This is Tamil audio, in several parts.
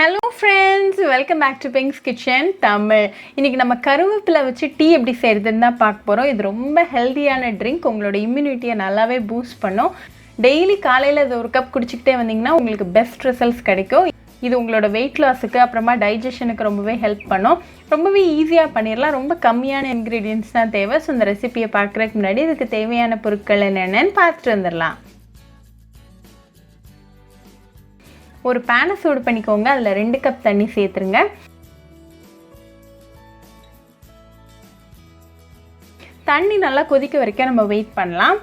Hello friends, welcome back to Pinks Kitchen Tamil. இன்றைக்கி நம்ம கருவேப்பிலை வச்சு டீ எப்படி செய்கிறதுன்னு தான் பார்க்க போகிறோம். இது ரொம்ப ஹெல்த்தியான ட்ரிங்க். உங்களோட இம்யூனிட்டியை நல்லாவே பூஸ்ட் பண்ணும். டெய்லி காலையில் இது ஒரு கப் குடிச்சிக்கிட்டே வந்தீங்கன்னா உங்களுக்கு பெஸ்ட் ரிசல்ட்ஸ் கிடைக்கும். இது உங்களோட வெயிட் லாஸுக்கு அப்புறமா டைஜஷனுக்கு ரொம்பவே ஹெல்ப் பண்ணும். ரொம்பவே ஈஸியாக பண்ணிடலாம். ரொம்ப கம்மியான இன்க்ரீடியன்ட்ஸ் தான் தேவை. ஸோ இந்த ரெசிபியை பார்க்குறதுக்கு முன்னாடி இதுக்கு தேவையான பொருட்கள் என்னென்னு பார்த்துட்டு வந்துடலாம். ஒரு பேனை சூடு பண்ணிக்கோங்க. அதில் 2 கப் தண்ணி சேர்த்துருங்க. தண்ணி நல்லா கொதிக்க வரைக்கும் நம்ம வெயிட் பண்ணலாம்.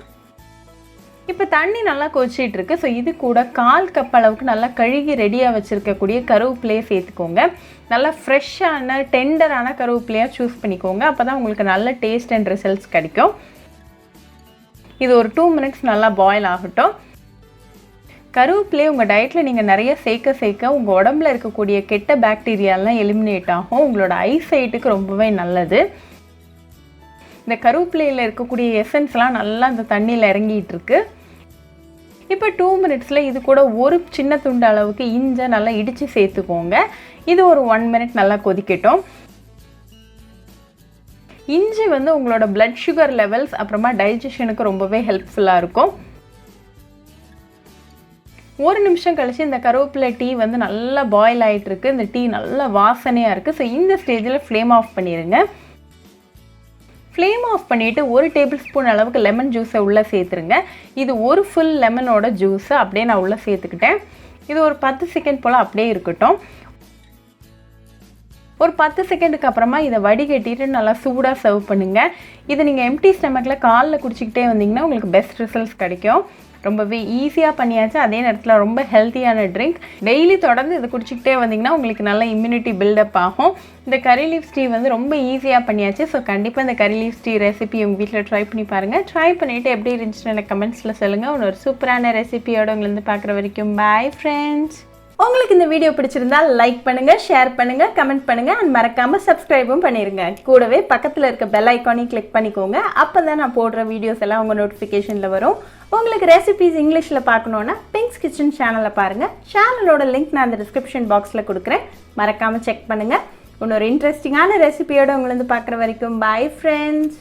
இப்போ தண்ணி நல்லா கொதிச்சிட்டு இருக்கு. ஸோ இது கூட 1/4 கப் அளவுக்கு நல்லா கழுகி ரெடியாக வச்சுருக்கக்கூடிய கருவேப்பிலையை சேர்த்துக்கோங்க. நல்லா ஃப்ரெஷ்ஷான டெண்டரான கருவேப்பிலையாக சூஸ் பண்ணிக்கோங்க. அப்போ தான் உங்களுக்கு நல்ல டேஸ்ட் அண்ட் ரிசல்ட்ஸ் கிடைக்கும். இது ஒரு 2 மினிட்ஸ் நல்லா பாயில் ஆகட்டும். கருவேப்பிலையை உங்கள் டயட்டில் நீங்கள் நிறைய சேர்க்க உங்கள் உடம்புல இருக்கக்கூடிய கெட்ட பாக்டீரியாலாம் எலிமினேட் ஆகும். உங்களோட ஐசைட்டுக்கு ரொம்பவே நல்லது. இந்த கருவேப்பிலையில் இருக்கக்கூடிய எசன்ஸ்லாம் நல்லா இந்த தண்ணியில் இறங்கிட்டு இருக்கு. இப்போ 2 மினிட்ஸில் இது கூட ஒரு சின்ன துண்டு அளவுக்கு இஞ்சை நல்லா இடித்து சேர்த்துக்கோங்க. இது ஒரு 1 மினிட் நல்லா கொதிக்கட்டும். இஞ்சி உங்களோட பிளட் சுகர் லெவல்ஸ் அப்புறமா டைஜஷனுக்கு ரொம்பவே ஹெல்ப்ஃபுல்லாக இருக்கும். 1 நிமிஷம் கழிச்சு இந்த கருவேப்பிலை டீ நல்லா பாயில் ஆகிட்டு இருக்கு. இந்த டீ நல்லா வாசனையாக இருக்குது. ஸோ இந்த ஸ்டேஜில் ஃப்ளேம் ஆஃப் பண்ணிடுங்க. ஃப்ளேம் ஆஃப் பண்ணிவிட்டு 1 டேபிள் ஸ்பூன் அளவுக்கு லெமன் ஜூஸை உள்ளே சேர்த்துருங்க. இது ஒரு ஃபுல் லெமனோட ஜூஸை அப்படியே நான் உள்ளே சேர்த்துக்கிட்டேன். இது ஒரு 10 செகண்ட் போல் அப்படியே இருக்கட்டும். ஒரு 10 செகண்டுக்கு அப்புறமா இதை வடிகட்டிட்டு நல்லா சூடாக சர்வ் பண்ணுங்கள். இதை நீங்கள் எம்டி ஸ்டமக்கில் காலில் குடிச்சிக்கிட்டே வந்தீங்கன்னா உங்களுக்கு பெஸ்ட் ரிசல்ட்ஸ் கிடைக்கும். ரொம்பவே ஈஸியாக பண்ணியாச்சு. அதே நேரத்தில் ரொம்ப ஹெல்த்தியான ட்ரிங்க். டெய்லி தொடர்ந்து இதை குடிச்சிக்கிட்டே வந்தீங்கன்னா உங்களுக்கு நல்ல இம்யூனிட்டி பில்டப் ஆகும். இந்த கறி லீவ்ஸ் டீ ரொம்ப ஈஸியாக பண்ணியாச்சு. ஸோ கண்டிப்பாக இந்த கறி லீவ்ஸ் டீ ரெசிபி உங்கள் வீட்டில் ட்ரை பண்ணி பாருங்கள். ட்ரை பண்ணிவிட்டு எப்படி இருந்துச்சுன்னு எனக்கு கமெண்ட்ஸில் சொல்லுங்கள். ஒரு சூப்பரான ரெசிபியோட உங்களை பார்க்குற வரைக்கும் பாய் ஃப்ரெண்ட்ஸ். உங்களுக்கு இந்த வீடியோ பிடிச்சிருந்தா லைக் பண்ணுங்கள், ஷேர் பண்ணுங்கள், கமெண்ட் பண்ணுங்கள் அண்ட் மறக்காமல் சப்ஸ்கிரைபும் பண்ணிடுங்க. கூடவே பக்கத்தில் இருக்க பெல் ஐக்கானையும் கிளிக் பண்ணிக்கோங்க. அப்போ தான் நான் போடுற வீடியோஸ் எல்லாம் உங்கள் நோட்டிஃபிகேஷனில் வரும். உங்களுக்கு ரெசிபிஸ் இங்கிலீஷில் பார்க்கணுன்னா பிங்க்ஸ் கிச்சன் சேனலை பாருங்கள். சேனலோட லிங்க் நான் அந்த டிஸ்கிரிப்ஷன் பாக்ஸில் கொடுக்குறேன். மறக்காமல் செக் பண்ணுங்கள். இன்னொரு இன்ட்ரெஸ்டிங்கான ரெசிபியோடு உங்களை பார்க்குற வரைக்கும் பாய் ஃப்ரெண்ட்ஸ்.